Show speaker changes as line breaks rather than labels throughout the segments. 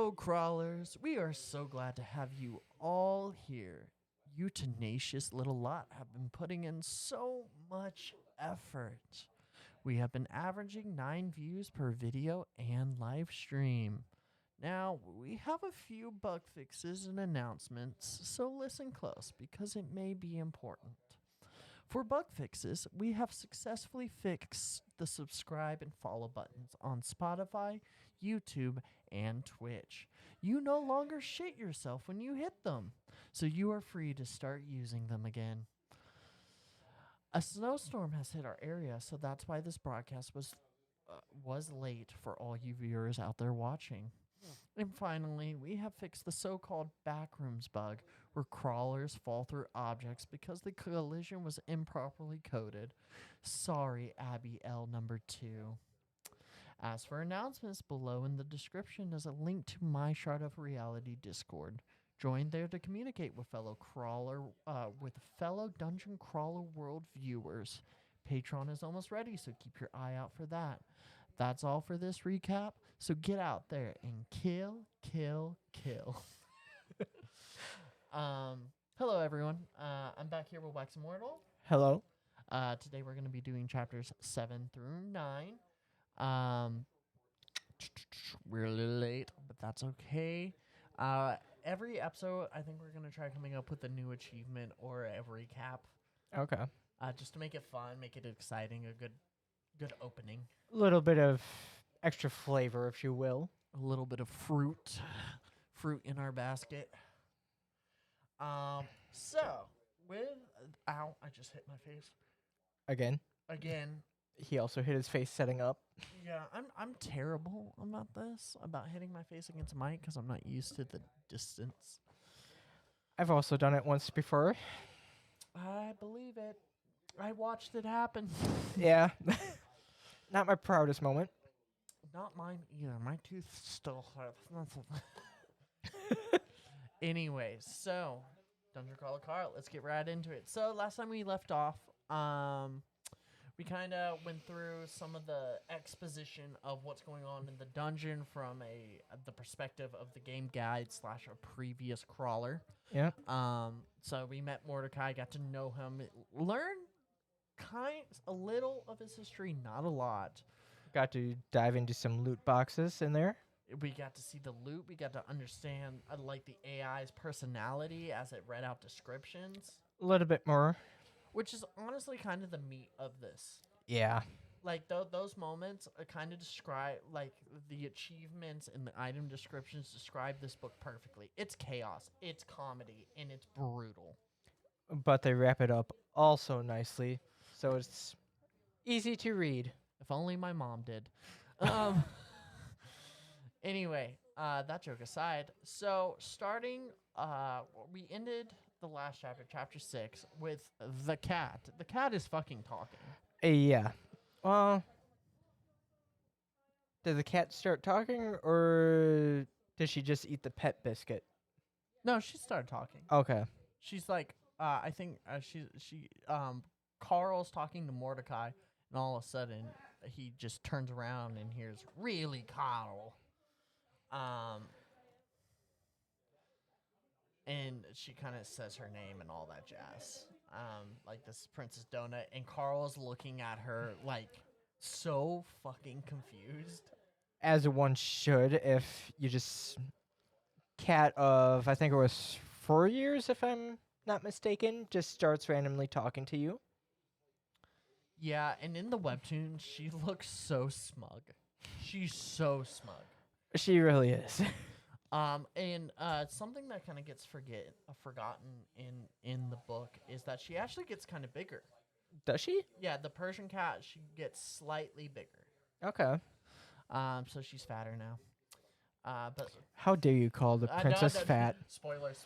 Hello, crawlers. We are so glad to have you all here. You tenacious little lot have been putting in so much effort. We have been averaging 9 views per video and live stream. Now, we have a few bug fixes and announcements, so listen close because it may be important. For bug fixes, we have successfully fixed the subscribe and follow buttons on Spotify, YouTube, and Twitch. You no longer shit yourself when you hit them, so you are free to start using them again. A snowstorm has hit our area, so that's why this broadcast was late for all you viewers out there watching. And finally, we have fixed the so-called backrooms bug, where crawlers fall through objects because the collision was improperly coded. Sorry, Abby L number 2. As for announcements, below in the description is a link to my Shard of Reality Discord. Join there to communicate with fellow Dungeon Crawler World viewers. Patreon is almost ready, so keep your eye out for that. That's all for this recap, so get out there and kill. Hello, everyone. I'm back here with Wax Immortal.
Hello.
Today we're going to be doing chapters 7 through 9. We're a little late, but that's okay. Every episode, I think we're going to try coming up with a new achievement or a recap.
Okay.
Just to make it fun, make it exciting, a good opening.
A little bit of extra flavor, if you will.
A little bit of fruit in our basket. So ow, I just hit my face
Again. He also hit his face setting up.
Yeah, I'm terrible about hitting my face against a mic because I'm not used to the distance.
I've also done it once before.
I believe it. I watched it happen.
Yeah. Not my proudest moment.
Not mine either. My tooth still hurts. Anyways, so Dungeon Crawler Carl, let's get right into it. So last time we left off, we kind of went through some of the exposition of what's going on in the dungeon from the perspective of the game guide / a previous crawler.
Yeah.
So we met Mordecai, got to know him, learned a little of his history, not a lot.
Got to dive into some loot boxes in there.
We got to see the loot. We got to understand the AI's personality as it read out descriptions.
A little bit more.
Which is honestly kind of the meat of this.
Yeah.
Those moments kind of describe, the achievements and the item descriptions describe this book perfectly. It's chaos, it's comedy, and it's brutal.
But they wrap it up also nicely, so it's easy to read.
If only my mom did. Anyway, that joke aside, so starting, we ended the last chapter 6, with the cat. The cat is fucking talking.
Yeah. Well, did the cat start talking, or did she just eat the pet biscuit?
No, she started talking.
Okay.
She's like, I think Carl's talking to Mordecai, and all of a sudden he just turns around and hears, "Really, Carl?" And she kind of says her name and all that jazz. This is Princess Donut, and Carl's looking at her so fucking confused.
As one should, if you just cat of, I think it was 4 years, if I'm not mistaken, just starts randomly talking to you.
Yeah, and in the webtoon, she looks so smug. She's so smug.
She really is.
And something that kind of gets forgotten in the book is that she actually gets kind of bigger.
Does she?
Yeah, the Persian cat, she gets slightly bigger.
Okay.
So she's fatter now. But
how dare you call the princess fat?
Spoilers.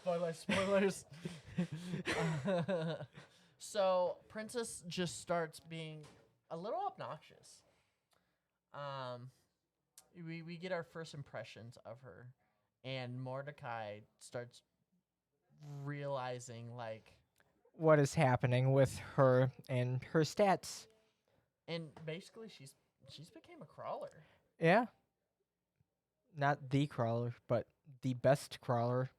So Princess just starts being a little obnoxious. We get our first impressions of her, and Mordecai starts realizing
what is happening with her and her stats.
And basically she's became a crawler.
Yeah. Not the crawler, but the best crawler.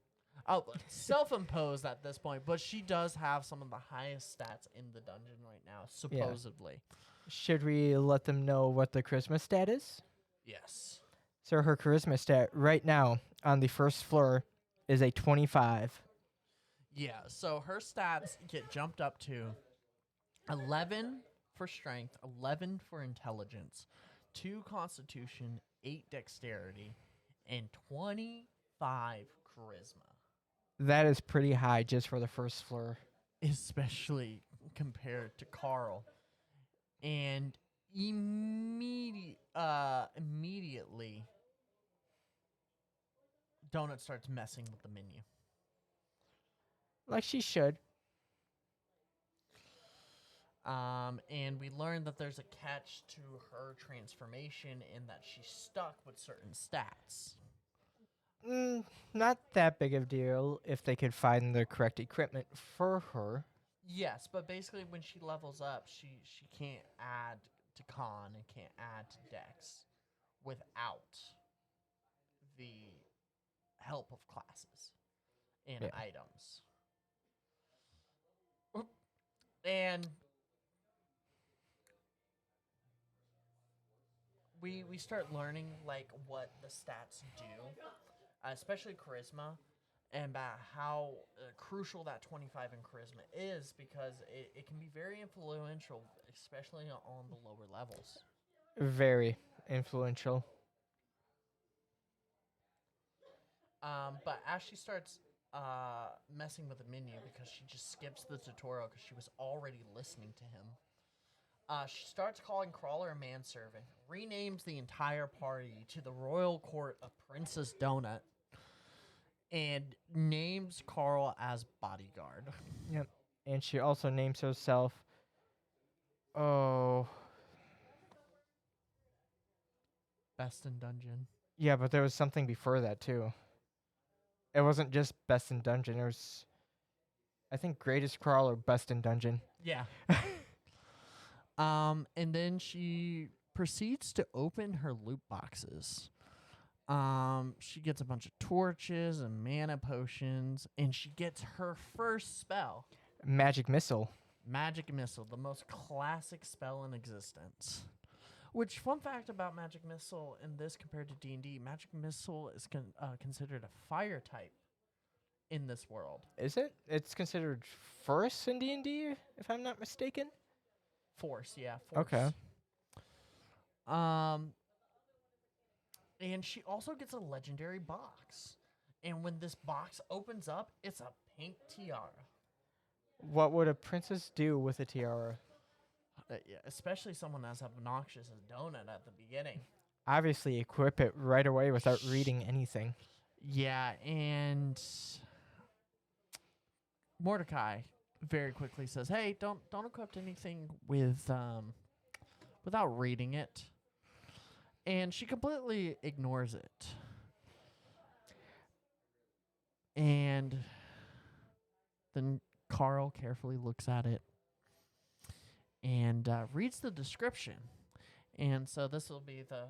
Oh, self-imposed at this point, but she does have some of the highest stats in the dungeon right now, supposedly.
Should we let them know what the charisma stat is?
Yes.
So her charisma stat right now on the first floor is a 25.
Yeah, so her stats get jumped up to 11 for strength, 11 for intelligence, 2 constitution, 8 dexterity, and 25 charisma.
That is pretty high just for the first floor.
Especially compared to Carl. And immediately, Donut starts messing with the menu.
Like she should.
And we learn that there's a catch to her transformation in that she's stuck with certain stats.
Not that big of a deal if they could find the correct equipment for her.
Yes, but basically when she levels up, she can't add to con and can't add to dex without the help of classes and
Yeah.
items. And we start learning like what the stats do, especially charisma, and about how crucial that 25 in charisma is because it can be very influential, especially on the lower levels.
Very influential.
But as she starts messing with the menu because she just skips the tutorial because she was already listening to him. She starts calling Crawler a manservant, renames the entire party to the royal court of Princess Donut, and names Carl as bodyguard.
Yep. And she also names herself. Oh.
Best in dungeon.
Yeah, but there was something before that too. It wasn't just best in dungeon. There was, I think, greatest crawler, best in dungeon.
Yeah. And then she proceeds to open her loot boxes. She gets a bunch of torches and mana potions, and she gets her first spell.
Magic missile.
Magic Missile, the most classic spell in existence. Which, fun fact about Magic Missile in this compared to D&D, Magic Missile is considered a fire type in this world.
Is it? It's considered first in D&D, if I'm not mistaken.
Force, yeah. Force.
Okay.
And she also gets a legendary box. And when this box opens up, it's a pink tiara.
What would a princess do with a tiara?
Yeah, especially someone as obnoxious as Donut at the beginning.
Obviously, equip it right away without reading anything.
Yeah, and Mordecai very quickly says, "Hey, don't equip anything with without reading it." And she completely ignores it. And then Carl carefully looks at it and reads the description. And so this will be the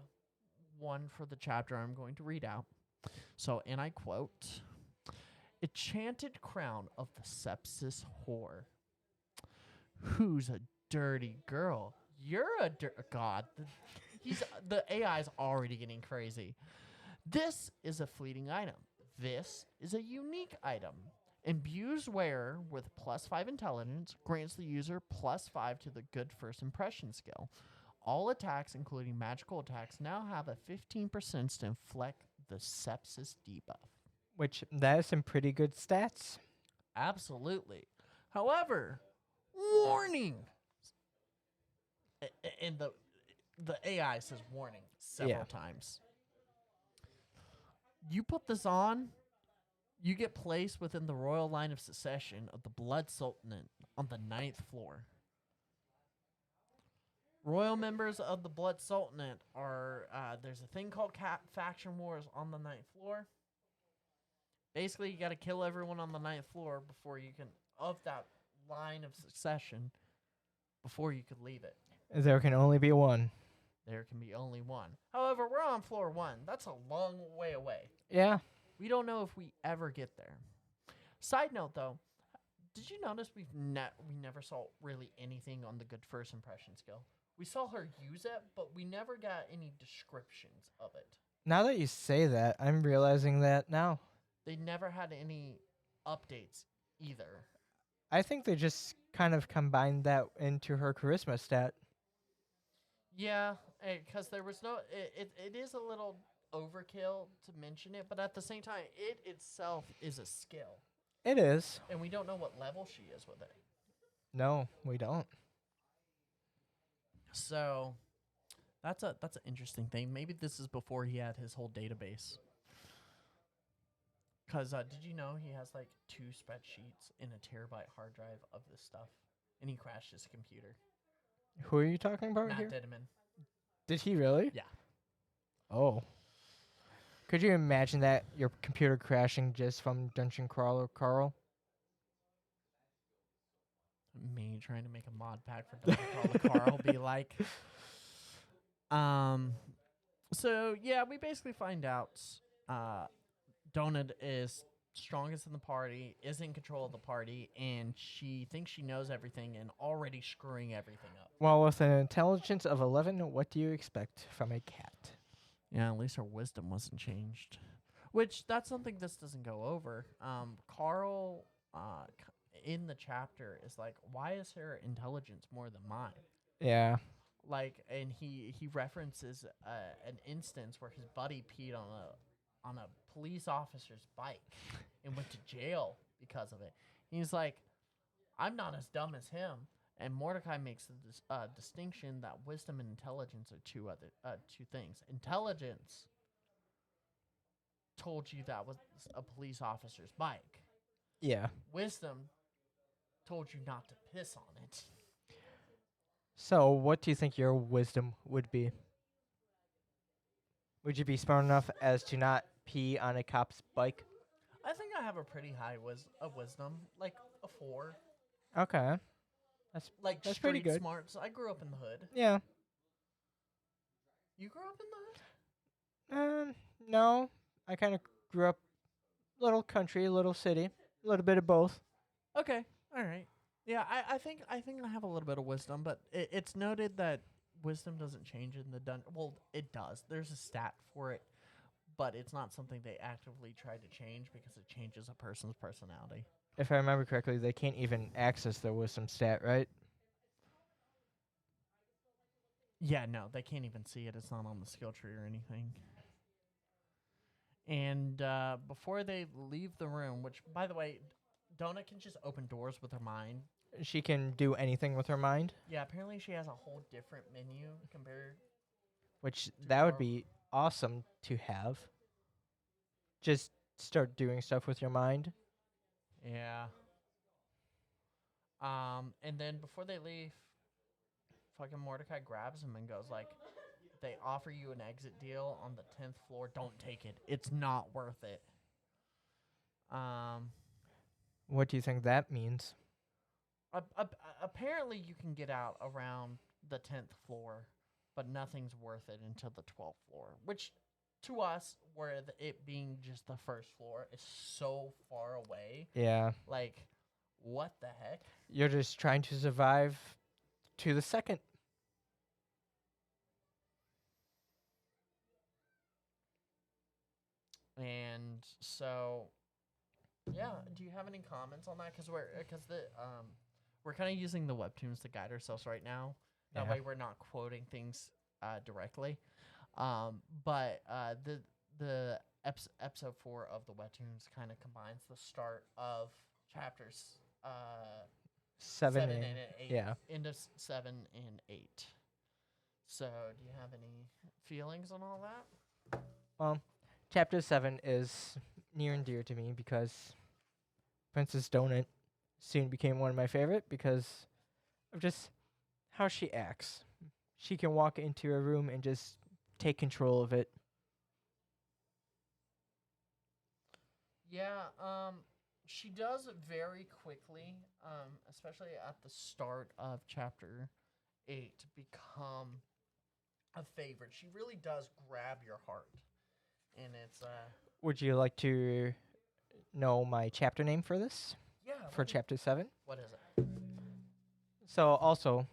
one for the chapter I'm going to read out. So, and I quote, "Enchanted crown of the sepsis whore. Who's a dirty girl? You're a God. The AI is already getting crazy. This is a fleeting item. This is a unique item. Imbues wearer with +5 intelligence, grants the user +5 to the good first impression skill. All attacks, including magical attacks, now have a 15% to inflict the sepsis debuff."
Which, that is some pretty good stats.
Absolutely. However, warning. And the AI says warning several times. You put this on, you get placed within the royal line of succession of the Blood Sultanate on the 9th floor. Royal members of the Blood Sultanate are, there's a thing called faction wars on the 9th floor. Basically, you got to kill everyone on the 9th floor before you can, of that line of succession, before you could leave it.
There can only be one.
There can be only one. However, we're on floor 1. That's a long way away.
Yeah.
We don't know if we ever get there. Side note, though, did you notice we never saw really anything on the good first impression skill? We saw her use it, but we never got any descriptions of it.
Now that you say that, I'm realizing that now.
They never had any updates either.
I think they just kind of combined that into her charisma stat.
Yeah, because there was no. It is a little overkill to mention it, but at the same time, it itself is a skill,
It is.
and we don't know what level she is with it.
No, we don't.
So that's an interesting thing. Maybe this is before he had his whole database. Cause did you know he has like 2 spreadsheets in a terabyte hard drive of this stuff, and he crashed his computer.
Who are you talking about
Matt
here?
Diniman.
Did he really?
Yeah.
Oh. Could you imagine that your computer crashing just from Dungeon Crawler Carl?
Me trying to make a mod pack for Dungeon Crawler Carl be like. So yeah, we basically find out Donut is strongest in the party, is in control of the party, and she thinks she knows everything and already screwing everything up.
Well, with an intelligence of 11, what do you expect from a cat?
Yeah, at least her wisdom wasn't changed. Which, that's something this doesn't go over. Carl, in the chapter, is like, why is her intelligence more than mine?
Yeah.
Like, and he references an instance where his buddy peed on a police officer's bike and went to jail because of it. He's like, I'm not as dumb as him. And Mordecai makes the distinction that wisdom and intelligence are two things. Intelligence told you that was a police officer's bike.
Yeah.
Wisdom told you not to piss on it.
So, what do you think your wisdom would be? Would you be smart enough as to not pee on a cop's bike?
I think I have a pretty high wisdom, like a 4.
Okay.
Like
That's
street
pretty good.
smarts. I grew up in the hood.
Yeah.
You grew up in the hood?
No. I kind of grew up little country, little city, a little bit of both.
Okay, all right. Yeah, I think I have a little bit of wisdom, but it's noted that wisdom doesn't change in the dungeon. Well, it does. There's a stat for it, but it's not something they actively try to change because it changes a person's personality.
If I remember correctly, they can't even access their wisdom stat, right?
Yeah, no, they can't even see it. It's not on the skill tree or anything. And before they leave the room, which, by the way, Donut can just open doors with her mind.
She can do anything with her mind,
Yeah, apparently she has a whole different menu compared.
which that would be awesome to have. Just start doing stuff with your mind.
Yeah. And then before they leave, fucking Mordecai grabs him and goes like, they offer you an exit deal on the 10th floor. Don't take it. It's not worth it.
What do you think that means?
Apparently you can get out around the 10th floor, but nothing's worth it until the 12th floor, which to us, where it being just the first floor, is so far away.
Yeah.
Like, what the heck?
You're just trying to survive to the second.
And so, yeah. Do you have any comments on that? Because we're kind of using the webtoons to guide ourselves right now. That
Yeah.
way, we're not quoting things directly. But the episode 4 of the webtoons kind of combines the start of chapters
7
and
and
8.
yeah.
Into 7 and 8. So, do you have any feelings on all that?
Well, chapter 7 is near and dear to me because Princess Donut soon became one of my favorite because of just how she acts. She can walk into a room and just take control of it.
Yeah, she does it very quickly, especially at the start of chapter 8, become a favorite. She really does grab your heart, and it's
Would you like to know my chapter name for this?
yeah.
For chapter 7?
What is it?
So, also,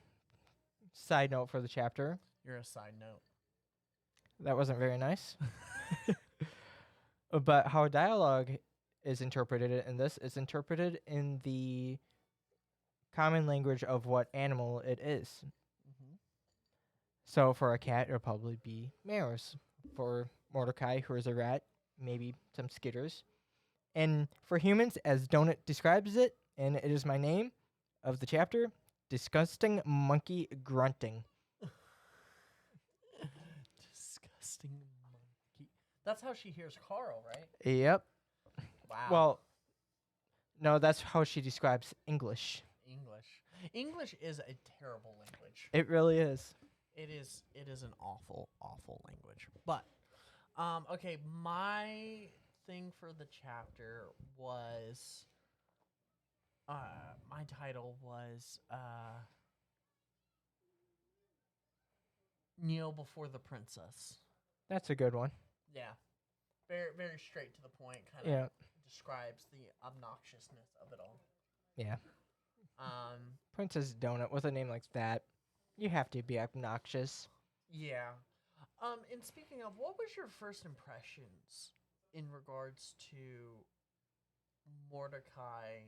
side note for the chapter,
You're a side note.
that wasn't very nice. But how dialogue is interpreted in this is interpreted in the common language of what animal it is.
Mm-hmm.
So for a cat, it'll probably be mares. For Mordecai, who is a rat, maybe some skitters. And for humans, as Donut describes it, and it is my name of the chapter, disgusting monkey grunting.
Disgusting monkey. That's how she hears Carl, right?
Yep.
Wow.
Well, no, that's how she describes English.
English is a terrible language.
It really is.
It is an awful, awful language. But okay, my thing for the chapter was my title was Kneel Before the Princess.
That's a good one.
Yeah. Very very straight to the point, kind of
Yeah.
describes the obnoxiousness of it all.
Yeah.
Um
Princess Donut with a name like that, you have to be obnoxious.
yeah. And speaking of, what was your first impressions in regards to Mordecai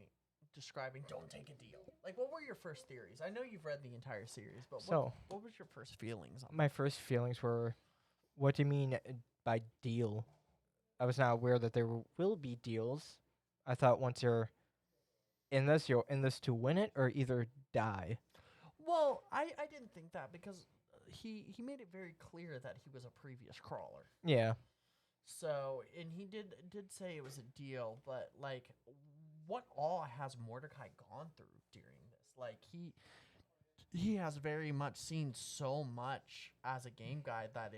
describing "Don't take a deal"? Like, what were your first theories? I know you've read the entire series, but
So,
what was your first feelings on?
my first feelings were, what do you mean by deal? I was not aware that there will be deals. I thought once you're in this, you're in this to win it or either die.
Well, I didn't think that because he made it very clear that he was a previous crawler.
Yeah.
So, and he did say it was a deal, but like, what all has Mordecai gone through during this? Like, he has very much seen so much as a game guy that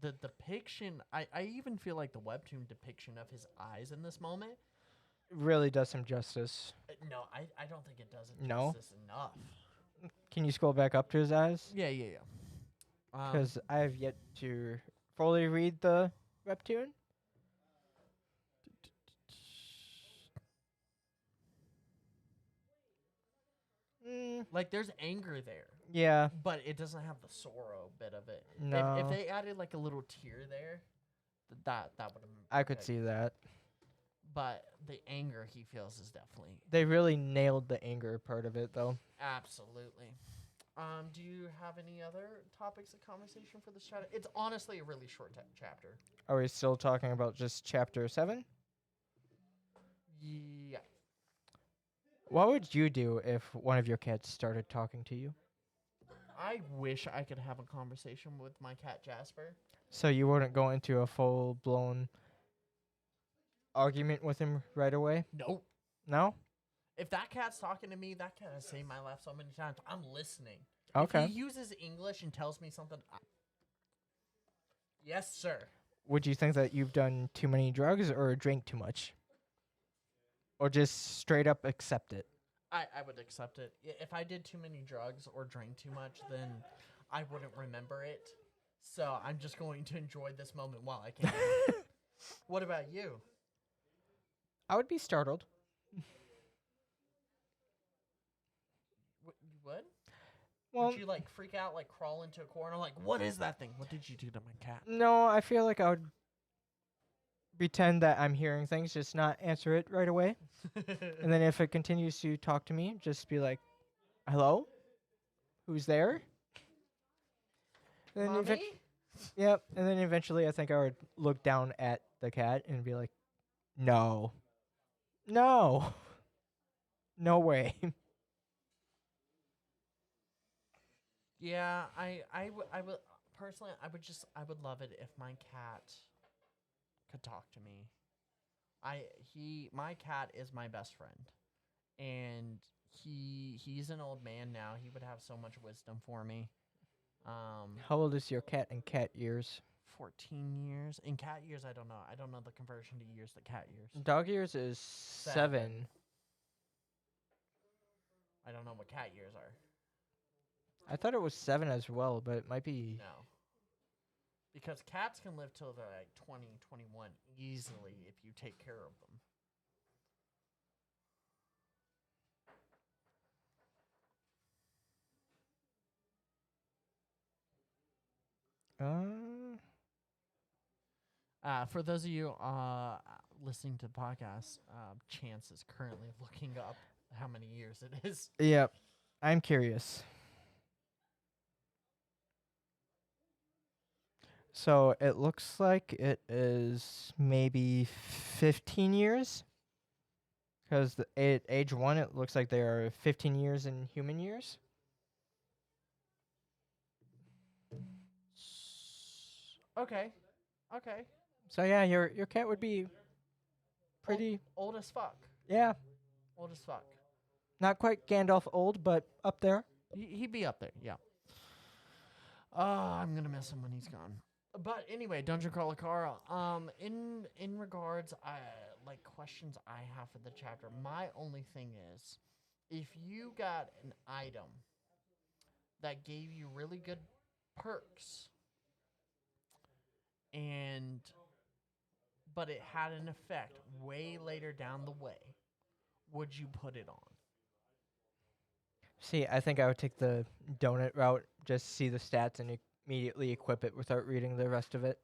the depiction. I even feel like the webtoon depiction of his eyes in this moment.
Really does some justice.
No, I don't think it does it
No?
justice enough.
Can you scroll back up to his eyes?
Yeah.
Because I have yet to fully read the webtoon.
Like, there's anger there,
Yeah.
but it doesn't have the sorrow bit of it.
No.
If they added like a little tear there, that would have.
I could see that.
But the anger he feels is definitely
They really nailed the anger part of it, though.
absolutely. Do you have any other topics of conversation for this chapter? It's honestly a really short chapter.
Are we still talking about just chapter 7?
Yeah.
What would you do if one of your cats started talking to you?
I wish I could have a conversation with my cat Jasper.
So you wouldn't go into a full-blown argument with him right away?
Nope.
No?
If that cat's talking to me, that cat has saved my life so many times. I'm listening.
Okay.
If he uses English and tells me something, yes, sir.
Would you think that you've done too many drugs or drank too much? Or just straight up accept it?
I would accept it. If I did too many drugs or drank too much, then I wouldn't remember it. So I'm just going to enjoy this moment while I can. What about you?
I would be startled.
You would?
Well,
Would you like freak out, like crawl into a corner, like, what is that thing? What did you do to my cat?
no, I feel like I would pretend that I'm hearing things, just not answer it right away. And then if it continues to talk to me, just be like, hello? Who's there? Then
Mommy?
yep. And then eventually I think I would look down at the cat and be like, no. No. No way.
Yeah, I would personally, I would love it if my cat could talk to me. My cat is my best friend, and he's an old man now. He would have so much wisdom for me.
How old is your cat in cat years?
14 years. In cat years, I don't know. I don't know the conversion to years to cat years.
Dog years is 7.
I don't know what cat years are.
I thought it was 7 as well, but it might be.
No. Because cats can live till they're like 20, 21 easily if you take care of them. For those of you listening to the podcast, Chance is currently looking up how many years it is.
Yep. I'm curious. So it looks like it is maybe 15 years. Because at age 1, it looks like they are 15 years in human years.
Okay. Okay.
So yeah, your cat would be pretty.
Old as fuck.
Yeah,
Old as fuck.
not quite Gandalf old, but up there.
He'd be up there, yeah. I'm gonna miss him when he's gone. But anyway, Dungeon Crawler Carl. In regards, like questions I have for the chapter. My only thing is, if you got an item that gave you really good perks, but it had an effect way later down the way, would you put it on?
See, I think I would take the donut route, just see the stats and immediately equip it without reading the rest of it.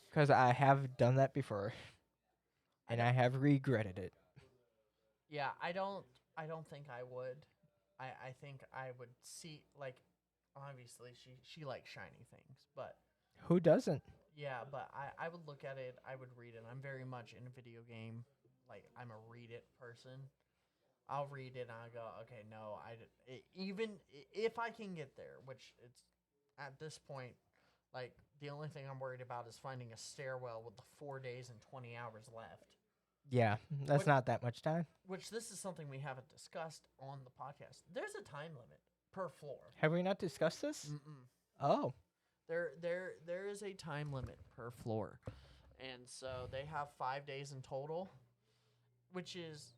Because I have done that before, and I have regretted it.
Yeah, I don't think I would. I think I would see, like, obviously she likes shiny things, but
Who doesn't?
yeah, but I would look at it, I would read it. I'm very much in a video game, like, I'm a read it person. I'll read it and I'll go, okay, no, even if I can get there, which it's at this point, like, the only thing I'm worried about is finding a stairwell with the 4 days and 20 hours left.
Yeah, that's not that much time.
Which this is something we haven't discussed on the podcast. There's a time limit per floor.
Have we not discussed this?
Mm-mm.
Oh.
There is a time limit per floor. And so they have 5 days in total, which is...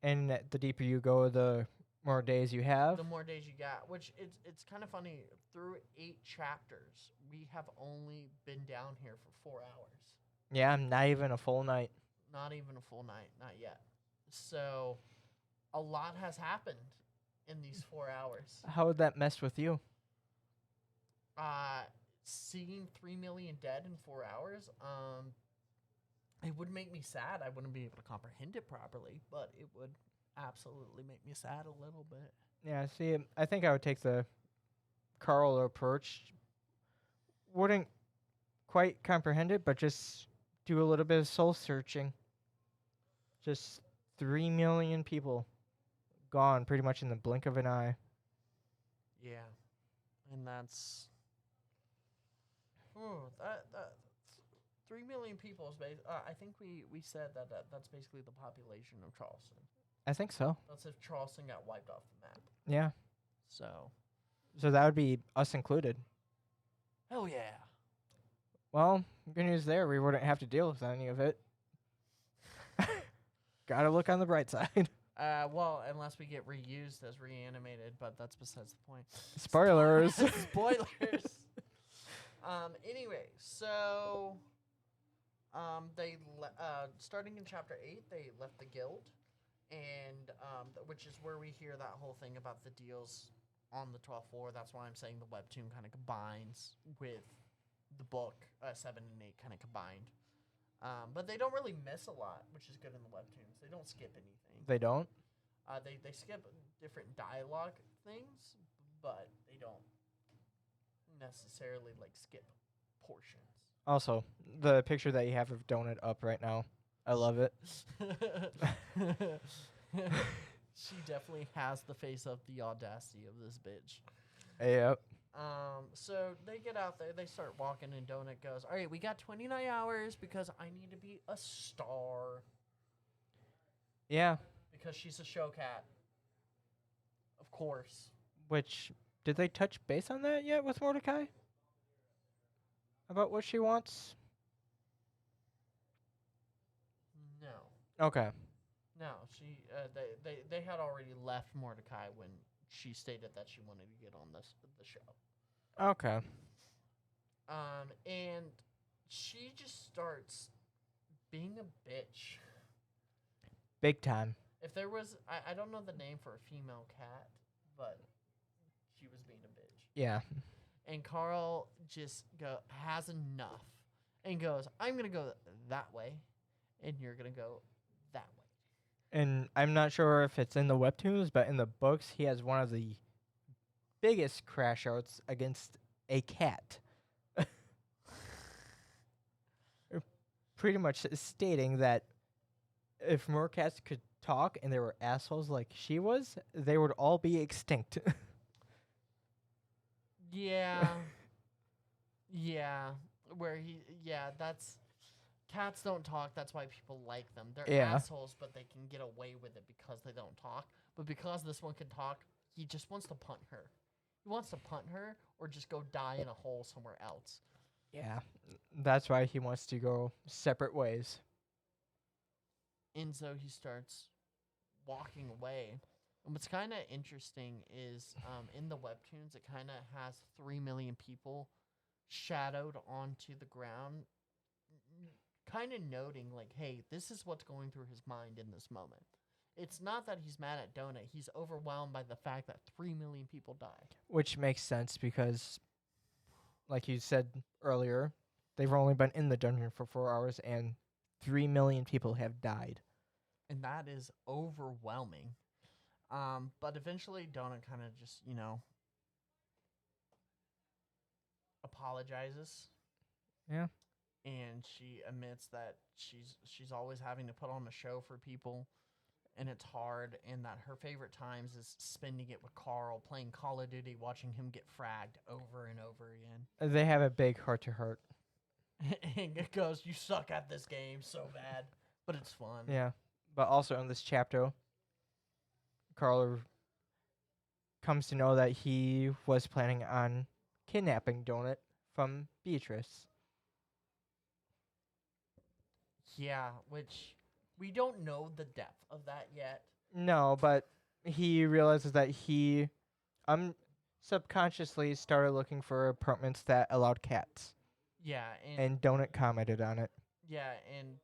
And the deeper you go, the more days you have.
The more days you got, which it's kind of funny. Through 8 chapters, we have only been down here for 4 hours.
Yeah, not even a full night.
Not even a full night, not yet. So, a lot has happened in these 4 hours.
How would that mess with you?
Seeing 3 million dead in 4 hours, it would make me sad. I wouldn't be able to comprehend it properly, but it would absolutely make me sad a little bit.
Yeah, see, I think I would take the Carl approach. Wouldn't quite comprehend it, but just do a little bit of soul searching. Just 3 million people gone pretty much in the blink of an eye.
Yeah. And that's... that 3 million people is I think we said that's basically the population of Charleston.
I think so.
That's if Charleston got wiped off the map.
Yeah.
So
that would be us included.
hell yeah.
Well, good news there. We wouldn't have to deal with any of it. Gotta look on the bright side.
Well, unless we get reused as reanimated, but that's besides the point.
Spoilers.
Spoilers. Anyway, so they starting in chapter 8, they left the guild, and which is where we hear that whole thing about the deals on the 12th floor. That's why I'm saying the webtoon kind of combines with the book. 7 and 8 kind of combined. But they don't really miss a lot, which is good in the webtoons. They don't skip anything.
They don't?
They skip different dialogue things, but they don't necessarily, like, skip portions.
Also, the picture that you have of Donut up right now, I love it.
She definitely has the face of the audacity of this bitch.
Yep.
So they get out there, they start walking, and Donut goes, all right, we got 29 hours because I need to be a star.
Yeah.
Because she's a show cat. Of course.
Which, did they touch base on that yet with Mordecai? About what she wants?
No.
Okay.
No, she, they had already left Mordecai when she stated that she wanted to get on the show.
Okay.
And she just starts being a bitch.
Big time.
If there was, I don't know the name for a female cat, but she was being a bitch.
Yeah.
And Carl just has enough and goes, I'm going to go that way, and you're going to go that way.
And I'm not sure if it's in the webtoons, but in the books, he has one of the biggest crash outs against a cat. Pretty much stating that if more cats could talk and they were assholes like she was, they would all be extinct.
Yeah. Yeah. That's... Cats don't talk, that's why people like them. They're assholes, but they can get away with it because they don't talk. But because this one can talk, he just wants to punt her. He wants to punt her or just go die in a hole somewhere else.
Yeah, that's why he wants to go separate ways.
And so he starts walking away. And what's kind of interesting is in the webtoons, it kind of has 3 million people shadowed onto the ground, kind of noting, like, hey, this is what's going through his mind in this moment. It's not that he's mad at Donut. He's overwhelmed by the fact that 3 million people died.
Which makes sense because, like you said earlier, they've only been in the dungeon for 4 hours and 3 million people have died.
And that is overwhelming. But eventually Donut kind of just, apologizes.
Yeah.
And she admits that she's always having to put on a show for people, and it's hard, and that her favorite times is spending it with Carl, playing Call of Duty, watching him get fragged over and over again.
They have a big heart-to-heart.
And it goes, you suck at this game so bad, but it's fun.
Yeah, but also in this chapter, Carl comes to know that he was planning on kidnapping Donut from Beatrice.
Yeah, which we don't know the depth of that yet.
No, but he realizes that he subconsciously started looking for apartments that allowed cats.
Yeah,
and Donut commented on it.
Yeah, and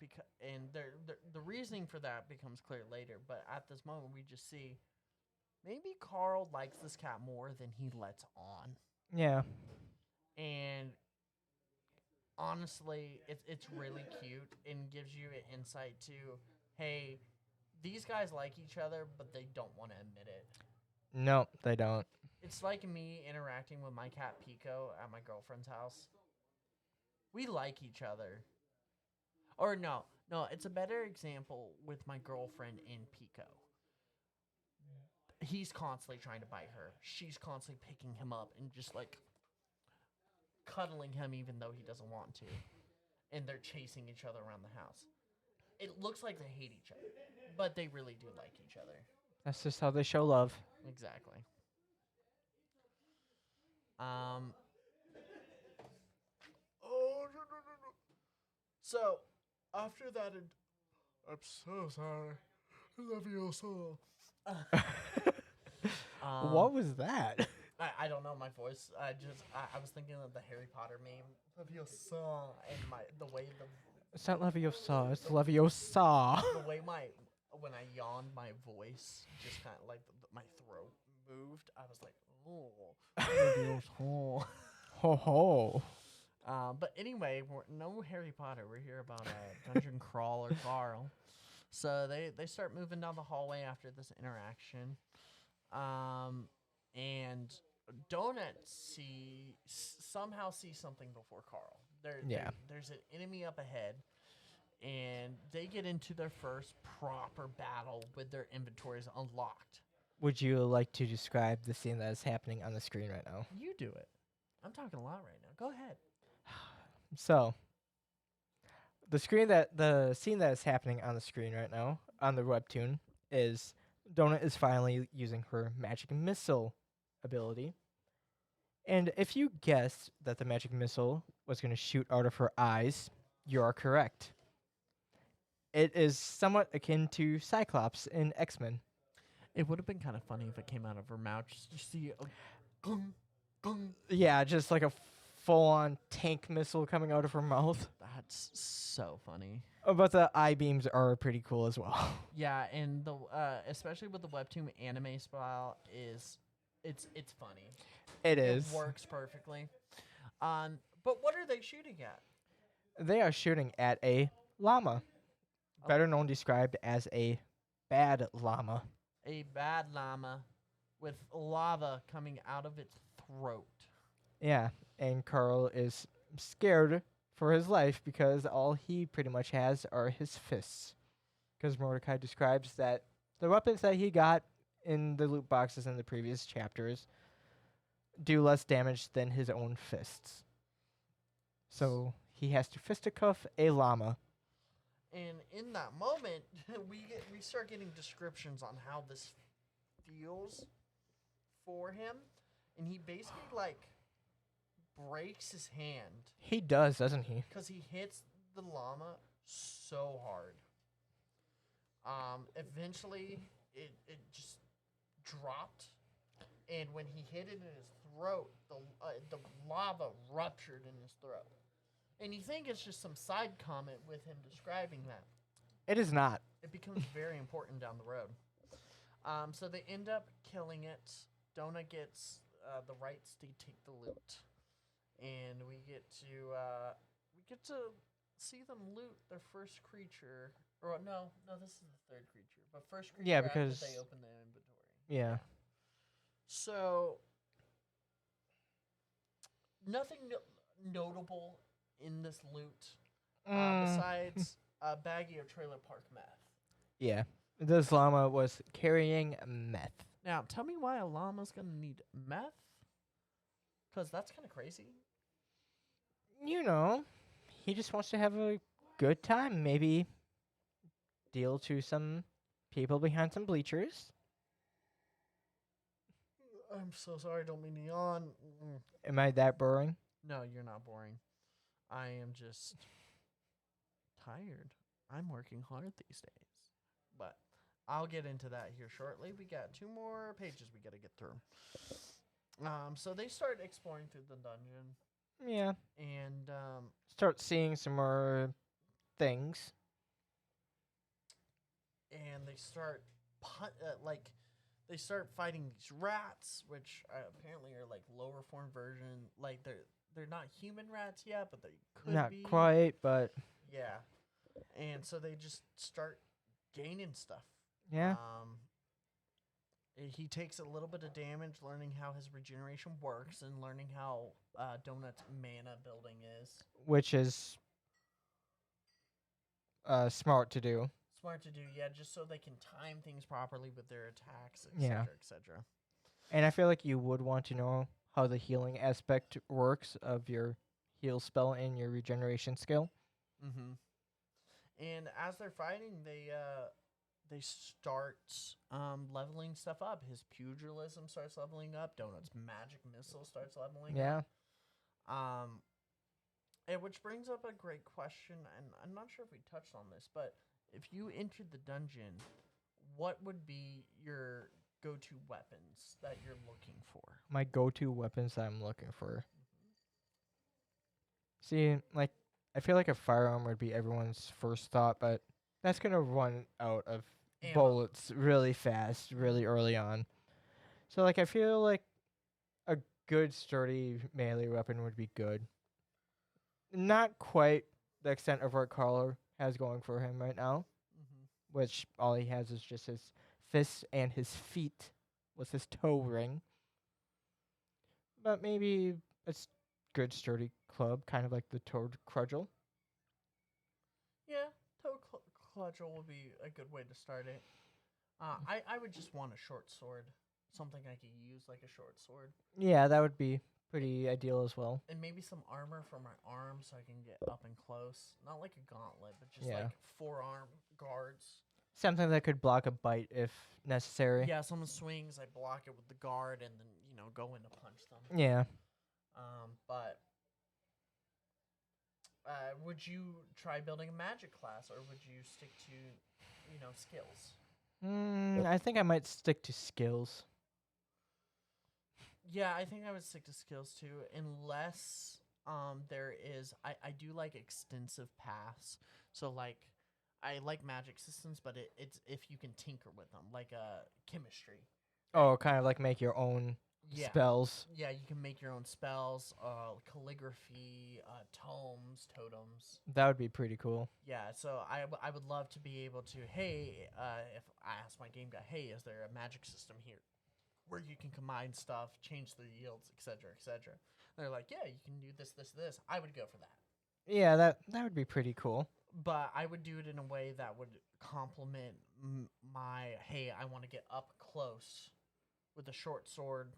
the reasoning for that becomes clear later, but at this moment we just see maybe Carl likes this cat more than he lets on.
Yeah.
And honestly, it's really cute and gives you an insight to, hey, these guys like each other, but they don't want to admit it.
No, they don't.
It's like me interacting with my cat Pico at my girlfriend's house. We like each other. Or no, it's a better example with my girlfriend in Pico. He's constantly trying to bite her. She's constantly picking him up and just like cuddling him even though he doesn't want to. And they're chasing each other around the house. It looks like they hate each other, but they really do like each other.
That's just how they show love.
Exactly. So, after that, I'm so sorry. I love you so.
What was that?
I don't know my voice. I was thinking of the Harry Potter meme. Leviosa, and the way
It's not Leviosa, it's Leviosa.
the way when I yawned, my voice just kind of like my throat moved. I was like, oh, Leviosa.
Ho ho.
But anyway, no Harry Potter. We're here about a dungeon crawler Carl. So they start moving down the hallway after this interaction. And Donut somehow sees something before Carl. There's an enemy up ahead, and they get into their first proper battle with their inventories unlocked.
Would you like to describe the scene that is happening on the screen right now?
You do it. I'm talking a lot right now. Go ahead.
So, the scene that is happening on the screen right now on the webtoon is Donut is finally using her magic missile ability. And if you guessed that the magic missile was going to shoot out of her eyes, you are correct. It is somewhat akin to Cyclops in X-Men.
It would have been kind of funny if it came out of her mouth. Just you see a gung, gung.
Yeah, just like a full-on tank missile coming out of her mouth.
That's so funny.
Oh, but the eye beams are pretty cool as well.
Yeah, and the especially with the webtoon anime style it's funny.
It is.
It works perfectly. But what are they shooting at?
They are shooting at a llama,
Oh.
better known described as a bad llama.
A bad llama with lava coming out of its throat.
Yeah, and Carl is scared for his life because all he pretty much has are his fists. Because Mordecai describes that the weapons that he got in the loot boxes in the previous chapters do less damage than his own fists. So he has to fisticuff a llama.
And in that moment, we start getting descriptions on how this feels for him, and he basically like breaks his hand
He does, doesn't he?
because he hits the llama so hard. Eventually, it just dropped, and when he hit it in his throat, the lava ruptured in his throat. And you think it's just some side comment with him describing that.
It is not.
It becomes very important down the road. So they end up killing it. Donut gets the rights to take the loot, and we get to see them loot their first creature. Or no, this is the third creature, but first creature
Yeah,
after
because-
they open the inventory.
Yeah.
So nothing notable in this loot besides a baggie of trailer park meth.
Yeah. This llama was carrying meth.
Now, tell me why a llama's gonna need meth? Because that's kind of crazy.
You know, he just wants to have a good time. Maybe deal to some people behind some bleachers.
I'm so sorry, don't mean to yawn.
Am I that boring?
No, you're not boring. I am just tired. I'm working hard these days. But I'll get into that here shortly. We got 2 more pages we got to get through. So they start exploring through the dungeon,
Yeah.
and
Start seeing some more things.
they start they start fighting these rats, which apparently are like lower form version. Like they're not human rats yet, but they could
Not
be.
quite, but
Yeah, and so they just start gaining stuff.
yeah.
He takes a little bit of damage learning how his regeneration works and learning how Donut's mana building is.
Which is smart to do.
Smart to do, yeah, just so they can time things properly with their attacks,
Yeah.
etc., etc.
And I feel like you would want to know how the healing aspect works of your heal spell and your regeneration skill.
Mm-hmm. And as they're fighting, they start leveling stuff up. His pugilism starts leveling up. Donut's magic missile starts leveling
Yeah.
up. And which brings up a great question, and I'm not sure if we touched on this, but if you entered the dungeon, what would be your go-to weapons that you're looking for?
My go-to weapons that I'm looking for. See, like, I feel like a firearm would be everyone's first thought, but that's going to run out of
Ammo.
bullets really fast, really early on. So, like, I feel like a good, sturdy melee weapon would be good. Not quite the extent of what Carl has going for him right now,
Mm-hmm.
which all he has is just his fists and his feet with his toe ring. But maybe a good, sturdy club, kind of like the Toad Crudgel.
Yeah, Toad Clutchel would be a good way to start it. I would just want a short sword. Something I could use like a short sword.
Yeah, that would be pretty ideal as well.
And maybe some armor for my arms so I can get up and close. Not like a gauntlet, but just
Yeah.
like forearm guards.
Something that could block a bite if necessary.
Yeah, someone swings, I block it with the guard and then, go in to punch them.
Yeah.
But would you try building a magic class or would you stick to, skills?
I think I might stick to skills.
Yeah, I think I would stick to skills too, unless there is I do like extensive paths. So like I like magic systems, but it's if you can tinker with them, like chemistry. Right?
Oh, kind of like make your own
Yeah.
spells.
Yeah, you can make your own spells, calligraphy, tomes, totems.
That would be pretty cool.
Yeah, so I would love to be able to, hey, if I ask my game guy, hey, is there a magic system here where you can combine stuff, change the yields, etc., etc. They're like, yeah, you can do this, this, this. I would go for that.
Yeah, that would be pretty cool.
But I would do it in a way that would complement my, hey, I want to get up close with a short sword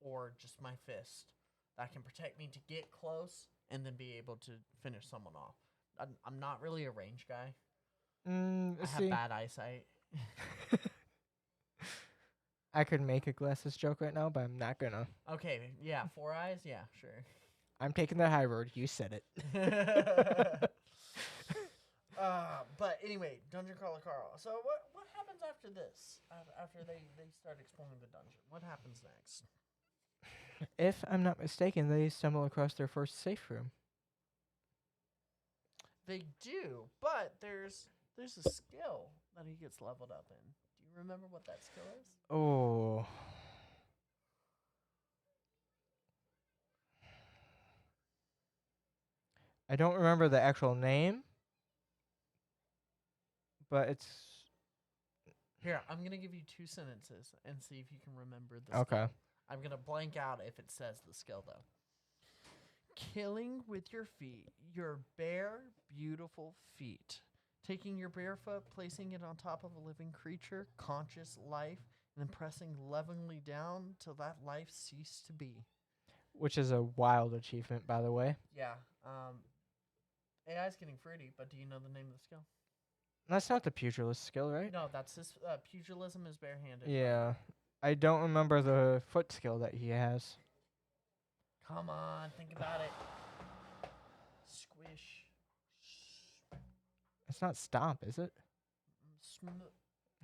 or just my fist that can protect me to get close and then be able to finish someone off. I'm not really a range guy. I have
See,
bad eyesight.
I could make a glasses joke right now, but I'm not gonna.
Okay, yeah, 4 eyes, yeah, sure.
I'm taking the high road. You said it.
But anyway, Dungeon Crawler Carl. So what happens after this? After they start exploring the dungeon, what happens next?
If I'm not mistaken, they stumble across their first safe room.
They do, but there's a skill that he gets leveled up in. Do you remember what that skill is?
Oh. I don't remember the actual name, but it's
Here, I'm gonna give you 2 sentences and see if you can remember the
okay.
skill. I'm gonna blank out if it says the skill though. Killing with your feet, your bare, beautiful feet. Taking your bare foot, placing it on top of a living creature, conscious life, and then pressing lovingly down till that life cease to be.
Which is a wild achievement, by the way.
Yeah. AI's getting fruity, but do you know the name of the skill?
That's not the pugilist skill, right?
No, that's his. Pugilism is barehanded.
Yeah. I don't remember the foot skill that he has.
Come on, think about it. Squish.
It's not stomp, is it?
Sm-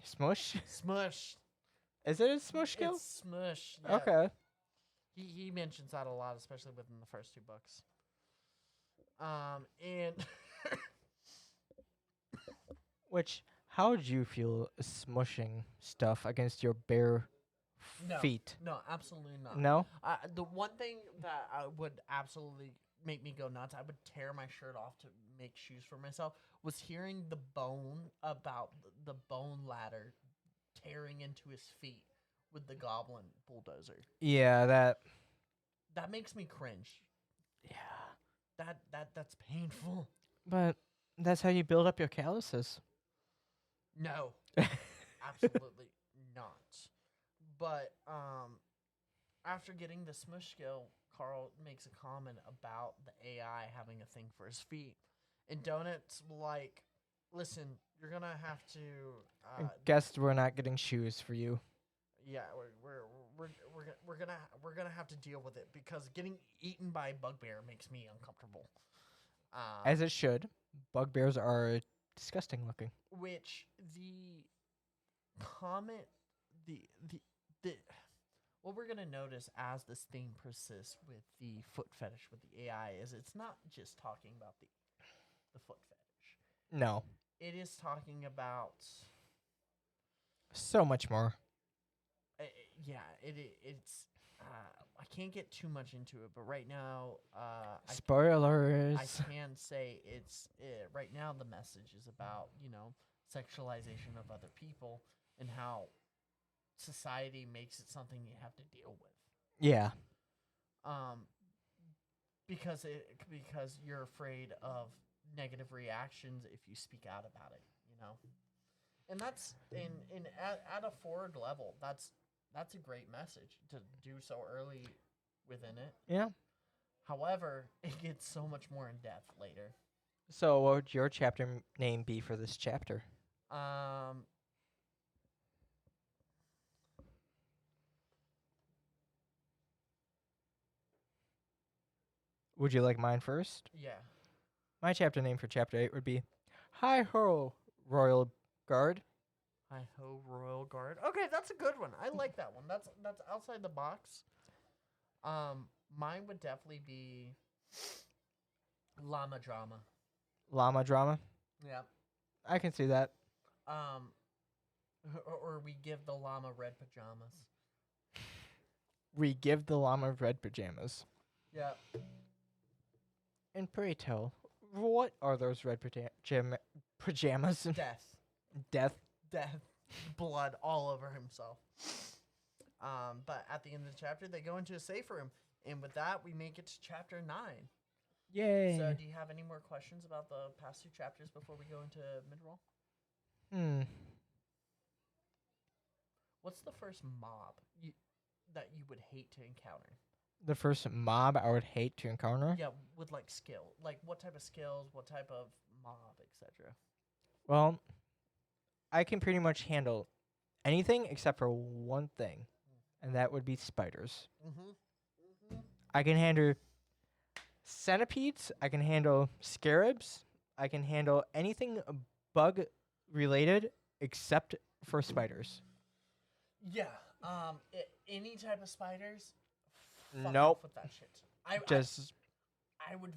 Smush?
smush.
Is it a smush skill?
It's smush. Yeah.
Okay.
He mentions that a lot, especially within the first 2 books. And
Which, how would you feel smushing stuff against your bare
No.
feet?
no, absolutely not.
No?
The one thing that would absolutely make me go nuts, I would tear my shirt off to make shoes for myself, was hearing the bone ladder tearing into his feet with the goblin bulldozer.
Yeah,
That makes me cringe.
yeah.
That's painful.
But that's how you build up your calluses.
No, absolutely not. But after getting the smush skill, Carl makes a comment about the AI having a thing for his feet, and Donut's like, "Listen, you're gonna have to."
I guess we're not getting shoes for you.
Yeah, we're gonna have to deal with it because getting eaten by a bugbear makes me uncomfortable.
As it should. Bugbears are disgusting looking.
Which the comment the what we're gonna notice as this theme persists with the foot fetish with the AI is it's not just talking about the foot fetish.
No.
It is talking about
So much more.
it's I can't get too much into it, but right now
Spoilers.
I can say it's right now the message is about, sexualization of other people and how society makes it something you have to deal with.
Yeah.
Because you're afraid of negative reactions if you speak out about it. And that's at a forward level, that's a great message to do so early within it.
Yeah.
However, it gets so much more in depth later.
So what would your chapter name be for this chapter? Would you like mine first?
Yeah.
My chapter name for chapter 8 would be Hi Ho, Royal Guard.
Hi-ho Royal Guard. Okay, that's a good one. I like that one. That's outside the box. Mine would definitely be Llama Drama.
Llama drama.
Yeah.
I can see that.
Um, or we give the llama red pajamas.
We give the llama red pajamas.
Yeah.
And pray tell, what are those red pajamas?
Death.
Death.
Death. Blood all over himself. But at the end of the chapter, they go into a safe room. And with that, we make it to chapter 9.
Yay.
So do you have any more questions about the past 2 chapters before we go into mid-roll? What's the first mob that you would hate to encounter?
The first mob I would hate to encounter?
Yeah, with like skill. Like what type of skills, what type of mob, etc.
Well, I can pretty much handle anything except for one thing, and that would be spiders. I can handle centipedes, I can handle scarabs, I can handle anything bug related except for spiders.
Yeah. Any type of spiders. Fuck
Nope.
off with that shit. I would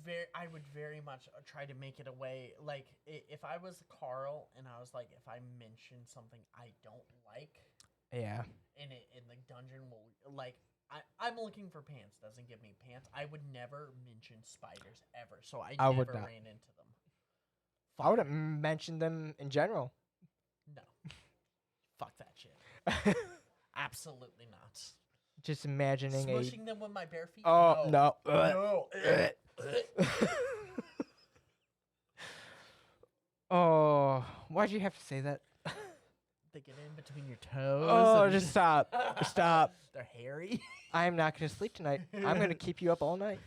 very much try to make it a way. Like if I was Carl and I was like, if I mention something I don't like,
Yeah.
in the dungeon will like. I'm looking for pants. Doesn't give me pants. I would never mention spiders ever. So I
would
never
not.
ran into them.
I wouldn't mention them in general.
No. Fuck that shit. Absolutely not.
Just imagining
Smushing them with my bare feet?
Oh, no.
No.
Oh, why'd you have to say that?
They get in between your toes.
Oh,
and
just stop. Stop.
They're hairy.
I'm not going to sleep tonight. I'm going to keep you up all night.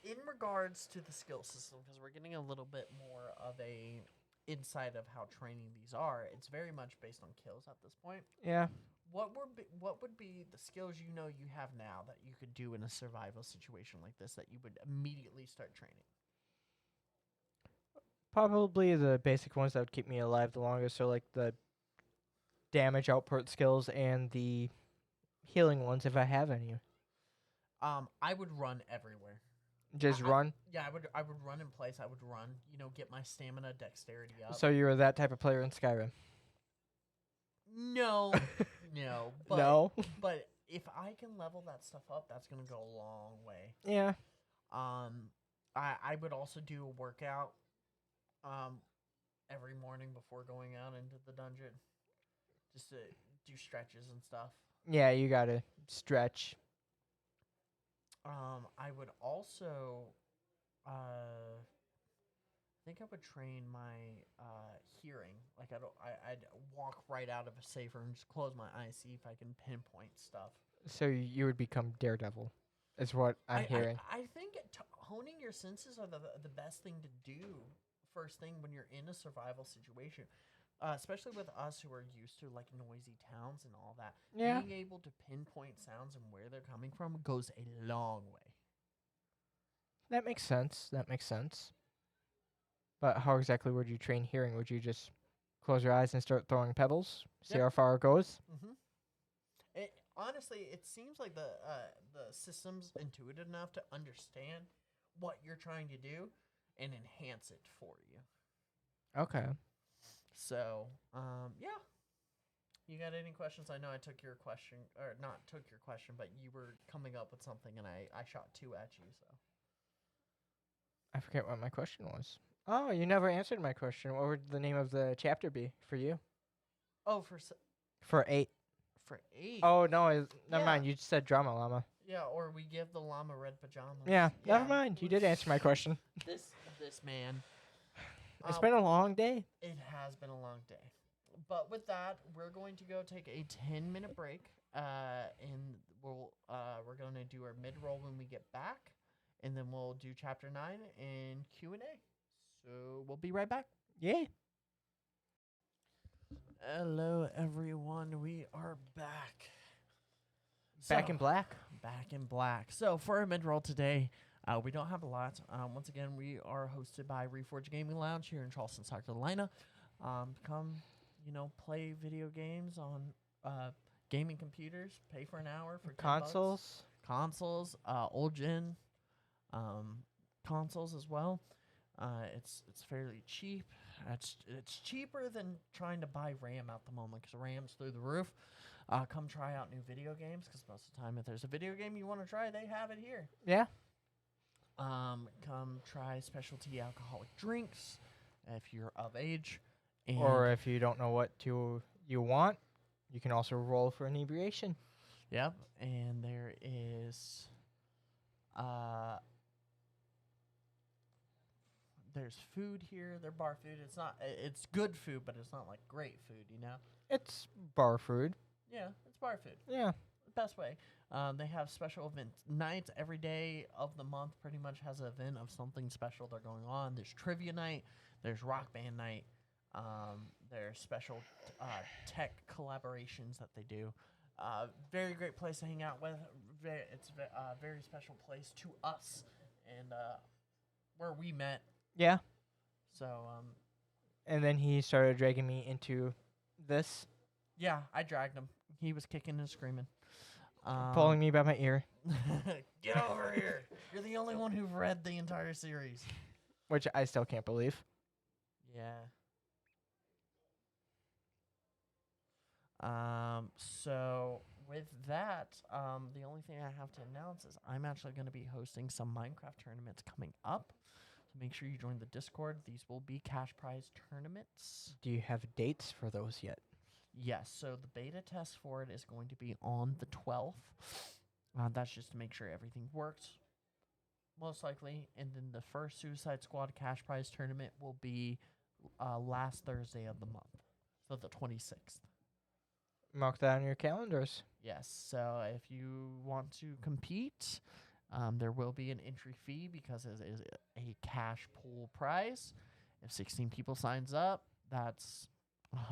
In regards to the skill system, because we're getting a little bit more of a insight of how training these are, it's very much based on kills at this point.
Yeah.
What would be the skills you know you have now that you could do in a survival situation like this that you would immediately start training?
Probably the basic ones that would keep me alive the longest. So, like the damage output skills and the healing ones, if I have any.
I would run everywhere.
Just run?
Yeah, I would run in place. I would run, get my stamina, dexterity up.
So you were that type of player in Skyrim?
No. No. But,
No?
But if I can level that stuff up, that's going to go a long way.
Yeah.
I would also do a workout every morning before going out into the dungeon. Just to do stretches and stuff.
Yeah, you got to stretch.
I would also, I think I would train my hearing. Like I'd walk right out of a safe room, just close my eyes, see if I can pinpoint stuff.
So you would become Daredevil, is what I'm hearing.
I think honing your senses are the best thing to do first thing when you're in a survival situation. Especially with us who are used to like noisy towns and all that.
Yeah.
Being able to pinpoint sounds and where they're coming from goes a long way.
That makes sense. But how exactly would you train hearing? Would you just close your eyes and start throwing pebbles? See how far it goes?
Honestly, it seems like the system's intuitive enough to understand what you're trying to do and enhance it for you.
Okay.
So, yeah. You got any questions? I know I took your question, or not took your question, but you were coming up with something, and I shot 2 at you, so.
I forget what my question was. Oh, you never answered my question. What would the name of the chapter be for you?
Oh,
For 8.
For 8?
Oh, no, never mind. You just said drama llama.
Yeah, or we give the llama red pajamas.
Yeah, never mind. You did answer my question.
This man.
It's been a long day.
It has been a long day. But with that, we're going to go take a 10-minute break, and we're going to do our mid-roll when we get back, and then we'll do Chapter 9 and Q&A. So we'll be right back.
Yeah.
Hello, everyone. We are back.
Back in black?
Back in black. So for our mid-roll today, We don't have a lot. Once again, we are hosted by Reforge Gaming Lounge here in Charleston, South Carolina. Come, play video games on gaming computers. Pay for an hour for
Consoles.
consoles, old gen consoles as well. It's fairly cheap. It's cheaper than trying to buy RAM at the moment because RAM's through the roof. Come try out new video games because most of the time if there's a video game you want to try, they have it here.
Yeah.
Come try specialty alcoholic drinks if you're of age. And
Or if you don't know what you want, you can also roll for inebriation.
Yep, and there is there's food here. They're bar food. It's good food, but it's not like great food,
It's bar food.
Yeah, it's bar food.
Yeah.
The best way. They have special event nights every day of the month. Pretty much has an event of something special they're going on. There's trivia night. There's rock band night. There's special tech collaborations that they do. Very great place to hang out with. It's a very special place to us, and where we met.
Yeah.
So
And then he started dragging me into this,
yeah, I dragged him. He was kicking and screaming.
pulling me by my ear,
Get over here! You're the only one who've read the entire series.
which I still can't believe.
Yeah. So with that, the only thing I have to announce is I'm actually going to be hosting some Minecraft tournaments coming up. So make sure you join the Discord. These will be cash prize tournaments.
Do you have dates for those yet?
Yes. So the beta test for it is going to be on the 12th. That's just to make sure everything works, most likely. And then the first Suicide Squad cash prize tournament will be last Thursday of the month, so the 26th.
Mark that on your calendars.
Yes. So if you want to compete, there will be an entry fee because it is a cash pool prize. If 16 people signs up, that's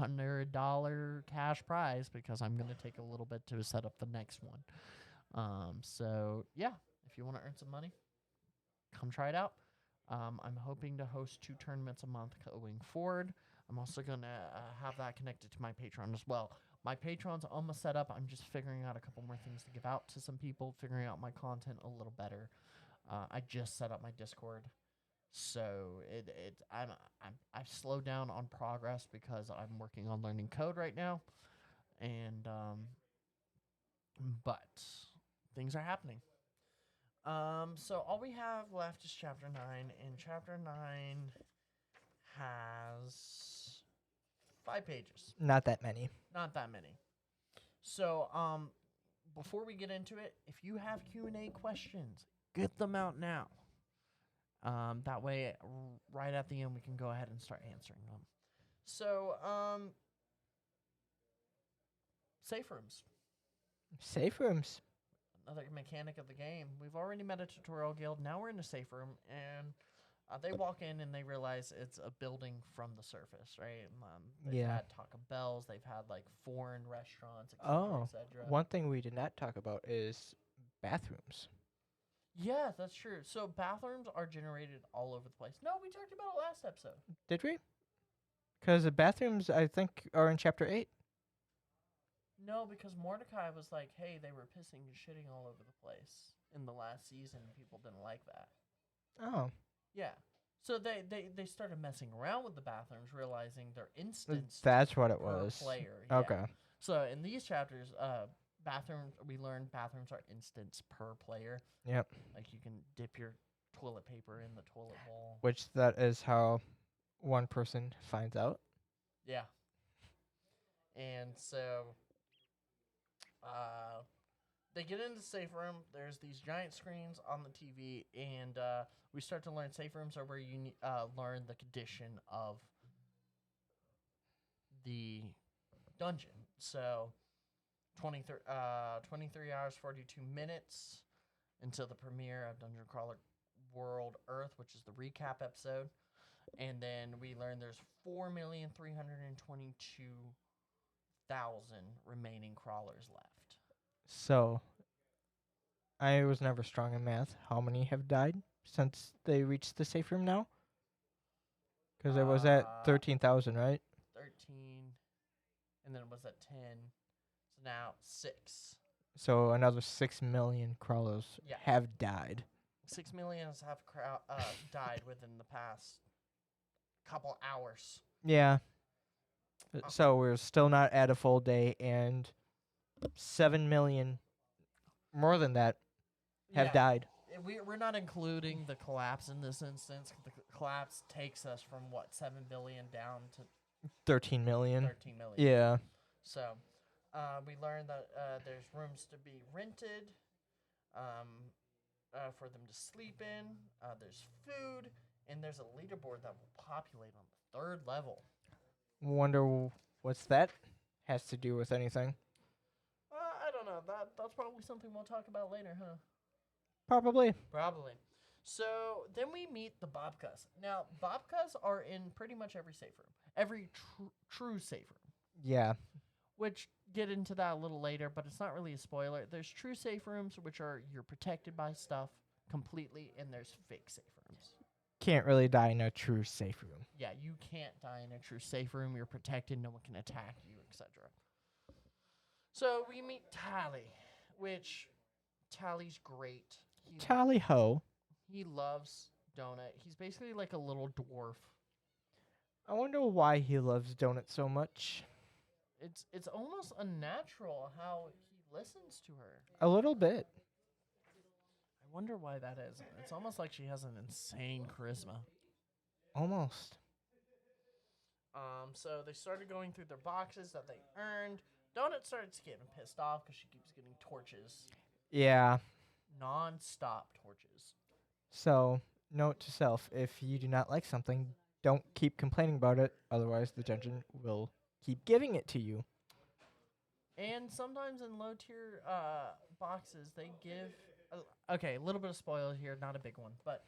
$100 cash prize because I'm going to take a little bit to set up the next one. So yeah, if you want to earn some money, come try it out. I'm hoping to host 2 tournaments a month going forward. I'm also going to have that connected to my Patreon as well. My Patreon's almost set up. I'm just figuring out a couple more things to give out to some people, figuring out my content a little better. I just set up my Discord, so I've slowed down on progress because I'm working on learning code right now, and but things are happening. So all we have left is chapter 9, and chapter 9 has 5 pages.
Not that many.
Not that many. So, before we get into it, if you have Q&A questions, get them out now. That way, right at the end, we can go ahead and start answering them. So, safe rooms.
Safe rooms.
Another mechanic of the game. We've already met a tutorial guild. Now we're in a safe room, and they walk in and they realize it's a building from the surface, right? They've had Taco Bells. They've had, like, foreign restaurants, et cetera, et cetera.
One thing we did not talk about is bathrooms.
Yeah, that's true. So bathrooms are generated all over the place. No, we talked about it last episode.
Did we? Because the bathrooms, I think, are in Chapter 8.
No, because Mordecai was like, hey, they were pissing and shitting all over the place in the last season, and people didn't like that.
Oh.
Yeah. So they started messing around with the bathrooms, realizing they're instance
That's what it
per
was.
player.
Okay.
Yeah. So in these chapters, we learned bathrooms are instance per player.
Yep.
Like you can dip your toilet paper in the toilet bowl.
Which that is how one person finds out.
Yeah. And so they get into the safe room. There's these giant screens on the TV, and we start to learn safe rooms are where you learn the condition of the dungeon. So 23 hours, 42 minutes until the premiere of Dungeon Crawler World Earth, which is the recap episode. And then we learn there's 4,322,000 remaining crawlers left.
So I was never strong in math. How many have died since they reached the safe room now? Because it was at 13,000, right?
13, and then it was at 10. So now 6.
So another 6 million crawlers
Yeah.
have died.
6 millions have died within the past couple hours.
Yeah. So we're still not at a full day, and 7 million, more than that, have died.
We're not including the collapse in this instance. The collapse takes us from, 7 billion down to
13 million.
13 million.
Yeah.
So we learned that there's rooms to be rented for them to sleep in. There's food, and there's a leaderboard that will populate on the 3rd level.
Wonder what's that has to do with anything.
I don't know. That's probably something we'll talk about later, huh?
Probably.
So then we meet the Babkas. Now, Babkas are in pretty much every safe room. Every true safe room.
Yeah.
Which, get into that a little later, but it's not really a spoiler. There's true safe rooms, which are you're protected by stuff completely, and there's fake safe rooms.
Can't really die in a true safe room.
Yeah, you can't die in a true safe room. You're protected. No one can attack you, etc. So we meet Tally, which Tally's great.
Tally ho.
He loves Donut. He's basically like a little dwarf.
I wonder why he loves Donut so much.
It's almost unnatural how he listens to her.
A little bit.
I wonder why that is. It's almost like she has an insane charisma.
Almost.
So they started going through their boxes that they earned. Donut starts getting pissed off because she keeps getting torches.
Yeah.
Non-stop torches.
So, note to self, if you do not like something, don't keep complaining about it, otherwise the dungeon will keep giving it to you.
And sometimes in low-tier boxes, they give... okay, a little bit of spoiler here, not a big one, but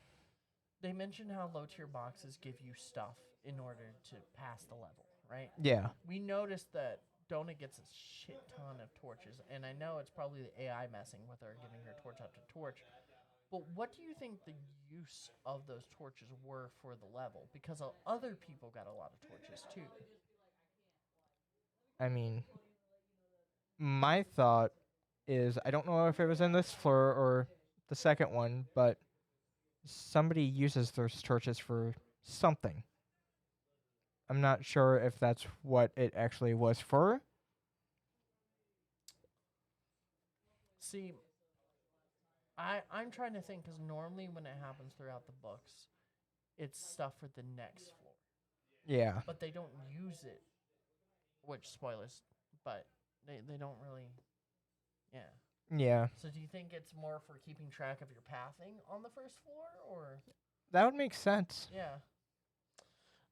they mention how low-tier boxes give you stuff in order to pass the level, right?
Yeah.
We noticed that Donut gets a shit ton of torches, and I know it's probably the AI messing with her, giving her torch after torch. But what do you think the use of those torches were for the level? Because other people got a lot of torches too.
I mean, my thought is, I don't know if it was in this floor or the second one, but somebody uses those torches for something. I'm not sure if that's what it actually was for.
See, I'm trying to think, because normally when it happens throughout the books, it's stuff for the next floor.
Yeah.
But they don't use it, which, spoilers, but they don't really, yeah.
Yeah.
So do you think it's more for keeping track of your pathing on the first floor, or?
That would make sense.
Yeah.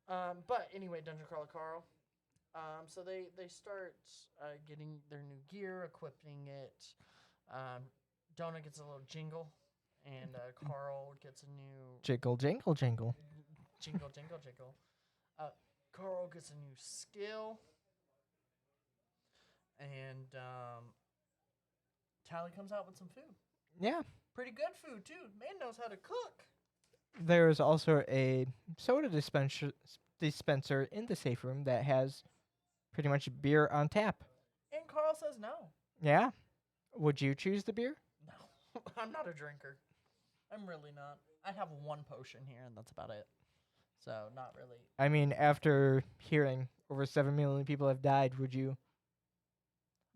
But anyway, Dungeon Crawler Carl. So they start getting their new gear, equipping it. Donut gets a little jingle, and Carl gets a new
Jiggle, jingle, jingle.
jingle, jingle, jingle. Carl gets a new skill, and Tally comes out with some food.
Yeah.
Pretty good food too. Man knows how to cook.
There is also a soda dispenser in the safe room that has pretty much beer on tap.
And Carl says no.
Yeah? Would you choose the beer?
No. I'm not a drinker. I'm really not. I have one potion here, and that's about it. So, not really.
I mean, after hearing over 7 million people have died, would you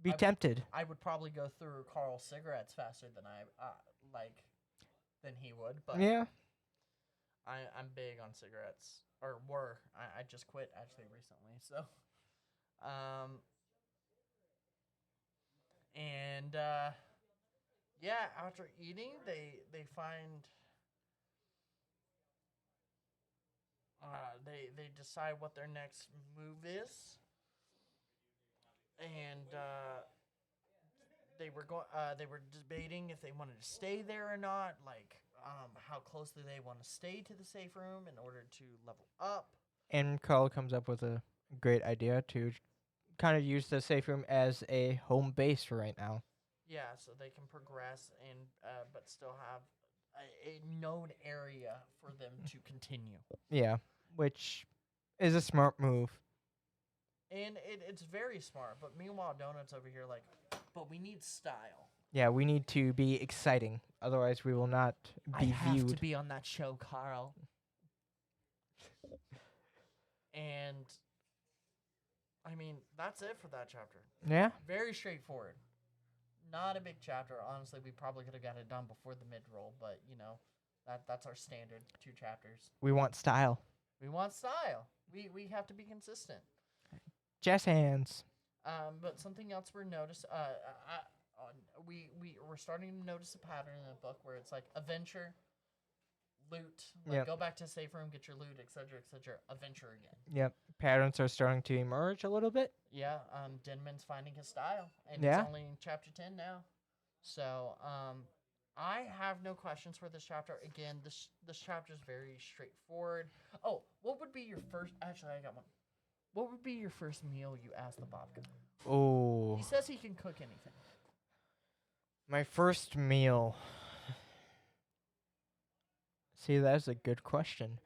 be tempted?
I would probably go through Carl's cigarettes faster than than he would, but
Yeah.
I'm big on cigarettes, or were. I just quit actually recently, so. And yeah, after eating, they find they decide what their next move is, and they were debating if they wanted to stay there or not, like how closely they want to stay to the safe room in order to level up.
And Carl comes up with a great idea to kind of use the safe room as a home base for right now.
Yeah, so they can progress and but still have a known area for them to continue.
Yeah, which is a smart move.
And it's very smart. But meanwhile, Donut's over here like, but we need style.
Yeah, we need to be exciting, otherwise we will not
I
be
have
viewed.
to be on that show, Carl. And I mean, that's it for that chapter.
Yeah,
Very straightforward. Not a big chapter. Honestly, we probably could have got it done before the mid roll, but you know, that's our standard 2 chapters.
we want style.
We want style. We have to be consistent.
Jazz hands.
But something else we're we're starting to notice a pattern in the book where it's like adventure, loot, like
Yep.
go back to safe room, get your loot, etc., etc. Adventure again.
Yep, patterns are starting to emerge a little bit.
Yeah. Diniman's finding his style, and
Yeah.
it's only in chapter 10 now. So I have no questions for this chapter. Again, this chapter is very straightforward. Oh, what would be your first? Actually, I got one. What would be your first meal you asked the Bob guy?
Oh,
He says he can cook anything.
my first meal. See, that's a good question.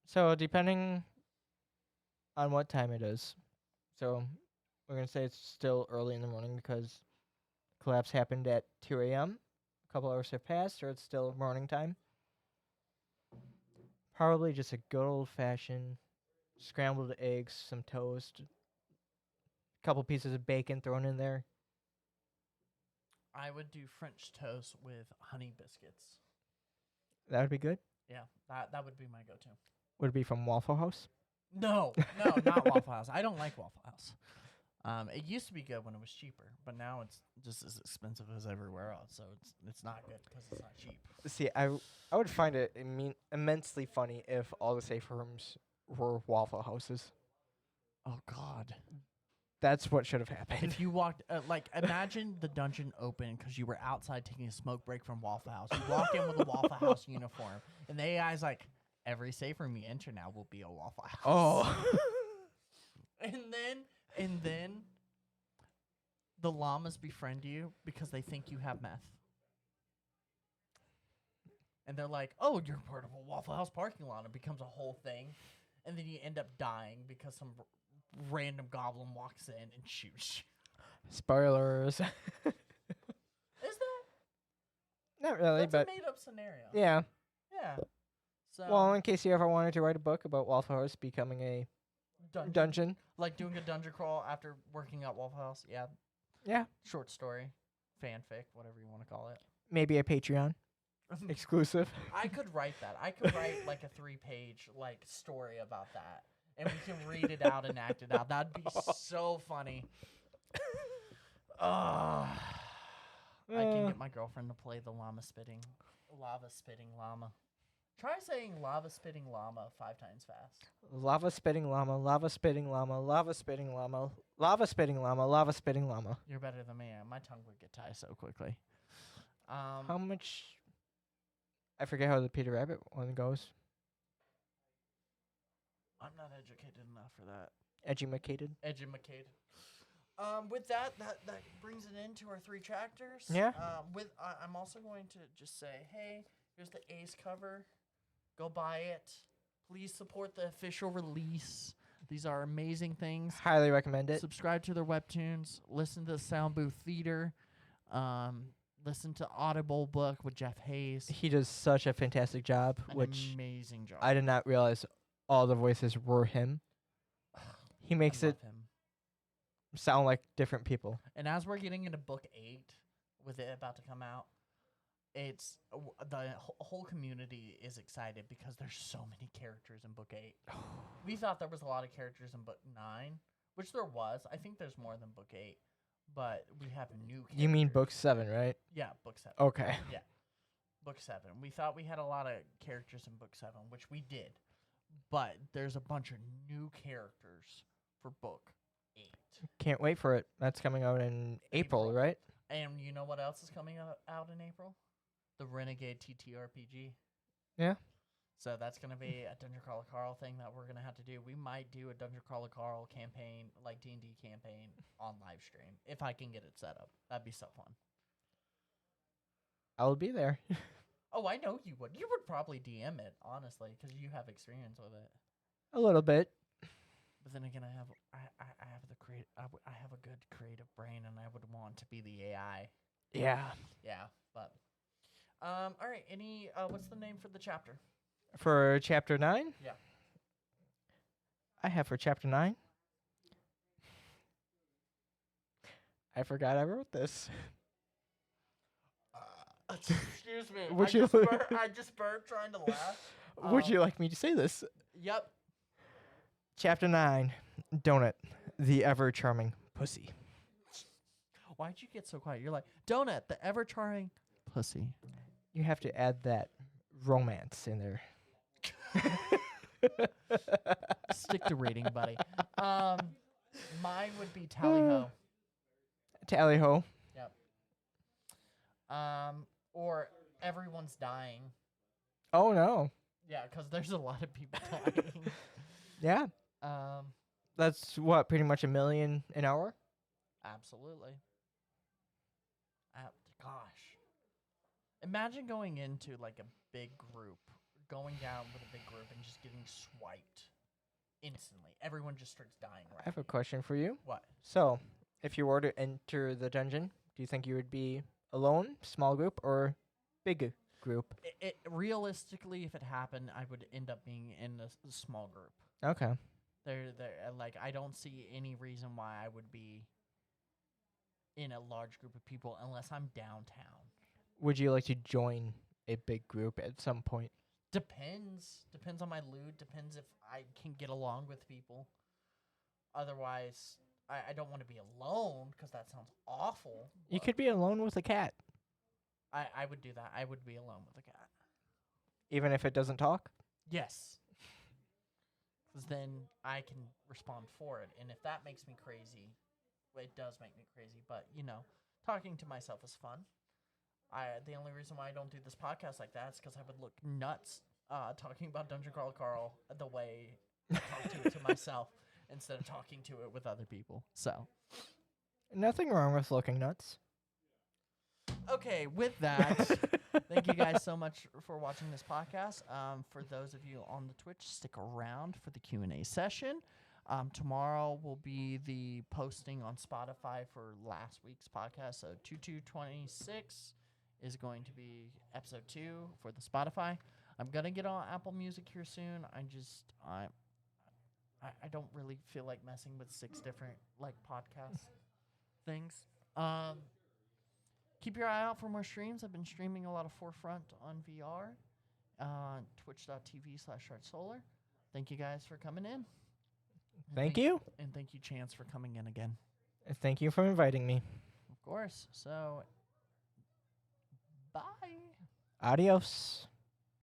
So, depending on what time it is. So, we're going to say it's still early in the morning because collapse happened at 2 a.m. A couple hours have passed, or it's still morning time. Probably just a good old-fashioned scrambled eggs, some toast, a couple pieces of bacon thrown in there.
I would do French toast with honey biscuits.
That would be good.
Yeah, that would be my go-to.
Would it be from Waffle House?
No, not Waffle House. I don't like Waffle House. It used to be good when it was cheaper, but now it's just as expensive as everywhere else. So it's not good because it's not cheap.
See, I would find it immensely funny if all the safe rooms were Waffle Houses.
Oh God.
That's what should have happened.
If you walked, imagine the dungeon open because you were outside taking a smoke break from Waffle House. You walk in with a Waffle House uniform, and the AI's like, every safe room you enter now will be a Waffle House.
Oh.
and then the llamas befriend you because they think you have meth. And they're like, oh, you're part of a Waffle House parking lot. It becomes a whole thing. And then you end up dying because some random goblin walks in and shoots you.
Spoilers.
Is that?
Not really,
That's
but
a made-up scenario.
yeah.
Yeah. So
Well, in case you ever wanted to write a book about Waffle House becoming a dungeon.
Like doing a dungeon crawl after working at Waffle House. Yeah.
Yeah.
Short story, fanfic, whatever you want to call it.
Maybe a Patreon exclusive.
I could write that. I could write like a 3-page like story about that, and we can read it out and act it out. That'd be so funny. I can get my girlfriend to play the lava spitting llama. Try saying lava spitting llama 5 times fast.
Lava spitting llama, lava spitting llama, lava spitting llama, lava spitting llama, lava spitting llama.
You're better than me. My tongue would get tied so quickly.
How much? I forget how the Peter Rabbit one goes.
I'm not educated enough for that.
Edumacated.
With that brings it into our 3 chapters.
Yeah.
I'm also going to just say, hey, here's the Ace cover. Go buy it. Please support the official release. These are amazing things.
Highly recommend it.
Subscribe to their webtoons. Listen to the Sound Booth Theater. Listen to Audible Book with Jeff Hayes.
He does such a fantastic job, which
amazing job.
I did not realize all the voices were him. He makes it
him.
sound like different people.
And as we're getting into book 8, with it about to come out, it's the whole community is excited because there's so many characters in book 8. We thought there was a lot of characters in book 9, which there was. I think there's more than book 8, but we have new characters.
You mean book 7, right?
Yeah, book 7.
Okay.
Yeah, book 7. We thought we had a lot of characters in book 7, which we did, but there's a bunch of new characters for book 8.
Can't wait for it. That's coming out in April, right?
And you know what else is coming out in April? The Renegade TTRPG.
Yeah.
So that's gonna be a Dungeon Crawler Carl thing that we're gonna have to do. We might do a Dungeon Crawler Carl campaign, like D&D campaign, on live stream if I can get it set up. That'd be so fun.
I will be there.
Oh, I know you would. You would probably DM it, honestly, because you have experience with it.
A little bit.
But then again, I have I have a good creative brain, and I would want to be the AI.
Yeah.
Yeah, but all right. Any what's the name for the chapter?
For chapter 9?
Yeah.
I have for chapter 9. I forgot I wrote this.
Excuse me.
Would you
I just burped trying to laugh.
Would you like me to say this?
Yep.
Chapter 9, Donut, the ever charming pussy.
Why'd you get so quiet? You're like, Donut, the ever charming pussy.
You have to add that romance in there.
Stick to reading, buddy. Mine would be Tally Ho.
Tally ho.
Yep. Or Everyone's Dying.
Oh no.
Yeah, because there's a lot of people dying.
Yeah. That's what, pretty much 1 million an hour?
Absolutely. Gosh. Imagine going into like a big group, going down with a big group and just getting swiped instantly. Everyone just starts dying
I have a question for you.
What?
So, if you were to enter the dungeon, do you think you would be alone, small group, or big group?
Realistically, if it happened, I would end up being in a small group.
Okay.
Like, I don't see any reason why I would be in a large group of people unless I'm downtown.
Would you like to join a big group at some point?
Depends on my mood. Depends if I can get along with people. Otherwise, I don't want to be alone because that sounds awful.
You could be alone with a cat.
I would do that. I would be alone with a cat.
Even if it doesn't talk?
Yes. Because then I can respond for it. And if that makes me crazy, well, it does make me crazy. But, talking to myself is fun. The only reason why I don't do this podcast like that is because I would look nuts talking about Dungeon Crawler Carl the way I talk to it to myself instead of talking to it with other people. So,
Nothing wrong with looking nuts.
okay, with that, thank you guys so much for watching this podcast. For those of you on the Twitch, stick around for the Q&A session. Tomorrow will be the posting on Spotify for last week's podcast. So 2226 is going to be episode 2 for the Spotify. I'm going to get on Apple Music here soon. I don't really feel like messing with 6 different podcast things. Keep your eye out for more streams. I've been streaming a lot of Forefront on VR. Twitch.tv/ShartSolar. Thank you guys for coming in.
Thank you.
And thank you, Chance, for coming in again.
Thank you for inviting me.
Of course. So, bye.
Adios.